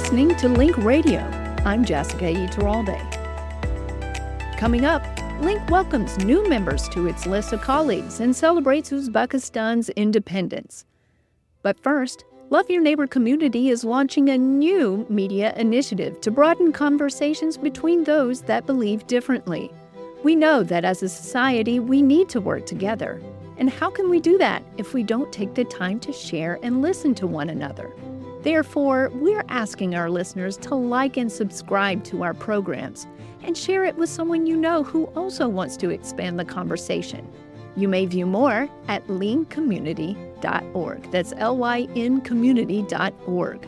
listening to LYNC Radio. I'm Jessica Eturralde. Coming up, LYNC welcomes new members to its list of colleagues and celebrates Uzbekistan's independence. But first, Love Your Neighbor Community is launching a new media initiative to broaden conversations between those that believe differently. We know that as a society, we need to work together. And how can we do that if we don't take the time to share and listen to one another? Therefore, we're asking our listeners to like and subscribe to our programs and share it with someone you know who also wants to expand the conversation. You may view more at lyncommunity.org. That's lyncommunity.org.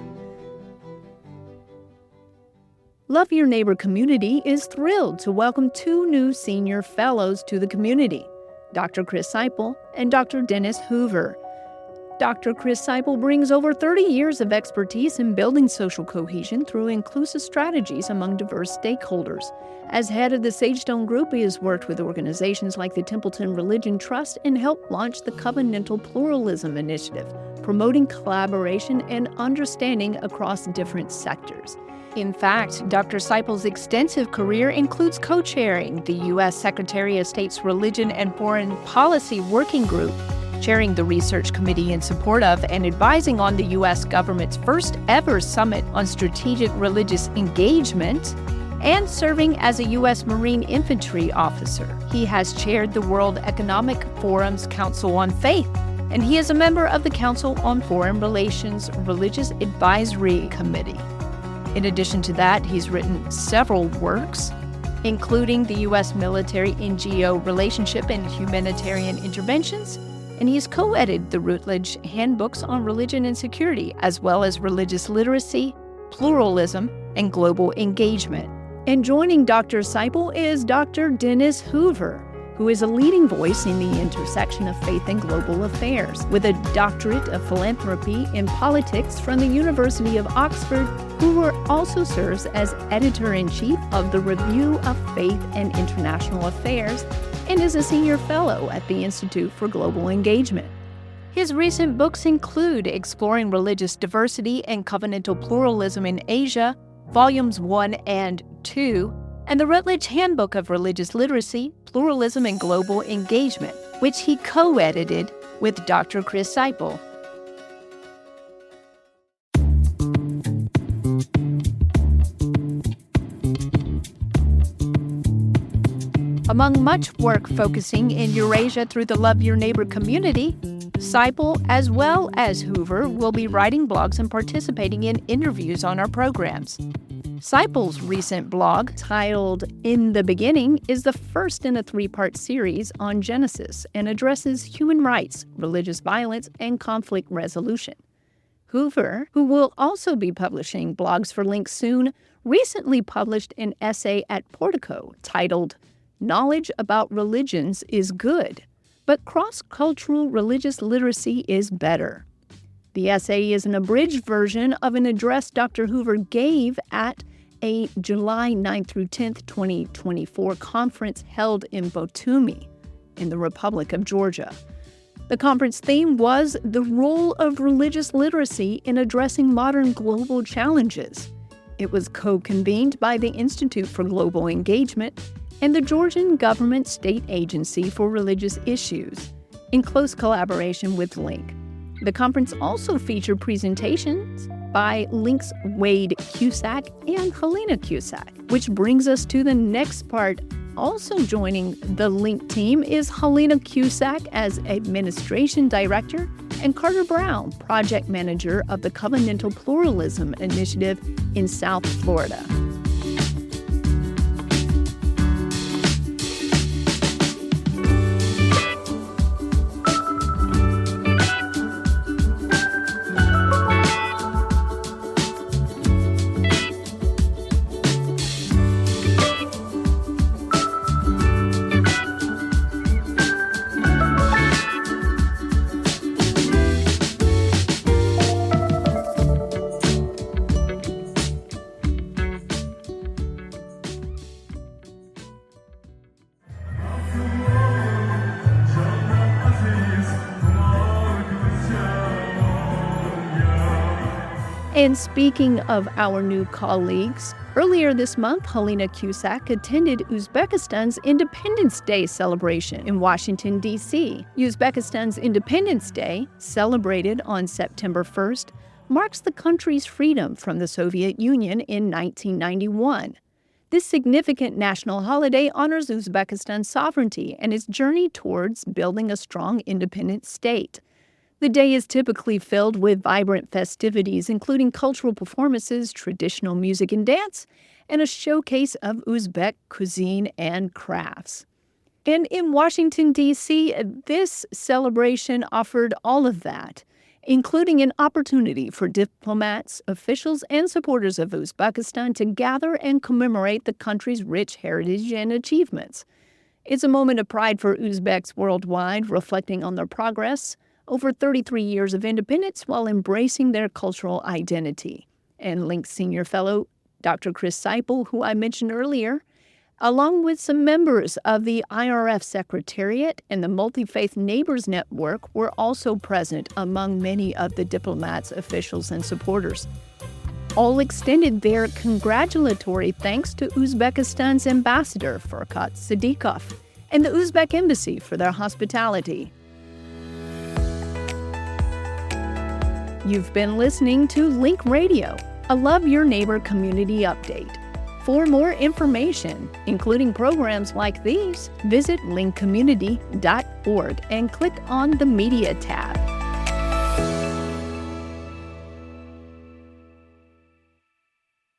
Love Your Neighbor Community is thrilled to welcome two new senior fellows to the community, Dr. Chris Seiple and Dr. Dennis Hoover. Dr. Chris Seiple brings over 30 years of expertise in building social cohesion through inclusive strategies among diverse stakeholders. As head of the Sagestone Group, he has worked with organizations like the Templeton Religion Trust and helped launch the Covenantal Pluralism Initiative, promoting collaboration and understanding across different sectors. In fact, Dr. Seiple's extensive career includes co-chairing the U.S. Secretary of State's Religion and Foreign Policy Working Group, chairing the research committee in support of and advising on the U.S. government's first ever summit on strategic religious engagement, and serving as a U.S. Marine Infantry officer. He has chaired the World Economic Forum's Council on Faith, and he is a member of the Council on Foreign Relations Religious Advisory Committee. In addition to that, he's written several works, including the U.S. Military NGO Relationship and Humanitarian Interventions, and he's co-edited the Routledge Handbooks on Religion and Security, as well as Religious Literacy, Pluralism, and Global Engagement. And joining Dr. Seiple is Dr. Dennis Hoover, who is a leading voice in the intersection of faith and global affairs. With a doctorate of philanthropy in politics from the University of Oxford, Hoover also serves as editor-in-chief of the Review of Faith and International Affairs and is a senior fellow at the Institute for Global Engagement. His recent books include Exploring Religious Diversity and Covenantal Pluralism in Asia, Volumes 1 and 2, and the Routledge Handbook of Religious Literacy, Pluralism, and Global Engagement, which he co-edited with Dr. Chris Seiple. Among much work focusing in Eurasia through the Love Your Neighbor community, Seiple, as well as Hoover, will be writing blogs and participating in interviews on our programs. Seiple's recent blog, titled In the Beginning, is the first in a three-part series on Genesis and addresses human rights, religious violence, and conflict resolution. Hoover, who will also be publishing blogs for LYNC soon, recently published an essay at Portico titled Knowledge About Religions is Good, but Cross-Cultural Religious Literacy is Better. The essay is an abridged version of an address Dr. Hoover gave at a July 9 through 10, 2024 conference held in Batumi in the Republic of Georgia. The conference theme was the role of religious literacy in addressing modern global challenges. It was co-convened by the Institute for Global Engagement and the Georgian Government State Agency for Religious Issues, in close collaboration with LYNC. The conference also featured presentations by LYNC's Wade Cusack and Helena Cusack, which brings us to the next part. Also joining the LYNC team is Helena Cusack as Administration Director and Carter Brown, Project Manager of the Covenantal Pluralism Initiative in South Florida. And speaking of our new colleagues, earlier this month, Helena Cusack attended Uzbekistan's Independence Day celebration in Washington, D.C. Uzbekistan's Independence Day, celebrated on September 1st, marks the country's freedom from the Soviet Union in 1991. This significant national holiday honors Uzbekistan's sovereignty and its journey towards building a strong independent state. The day is typically filled with vibrant festivities, including cultural performances, traditional music and dance, and a showcase of Uzbek cuisine and crafts. And in Washington, D.C., this celebration offered all of that, including an opportunity for diplomats, officials, and supporters of Uzbekistan to gather and commemorate the country's rich heritage and achievements. It's a moment of pride for Uzbeks worldwide, reflecting on their progress over 33 years of independence while embracing their cultural identity. And LYNC Senior Fellow Dr. Chris Seiple, who I mentioned earlier, along with some members of the IRF Secretariat and the Multi-Faith Neighbors Network, were also present among many of the diplomats, officials, and supporters. All extended their congratulatory thanks to Uzbekistan's ambassador, Furkat Siddiqov, and the Uzbek embassy for their hospitality. You've been listening to LYNC Radio, a Love Your Neighbor community update. For more information, including programs like these, visit lyncommunity.org and click on the Media tab.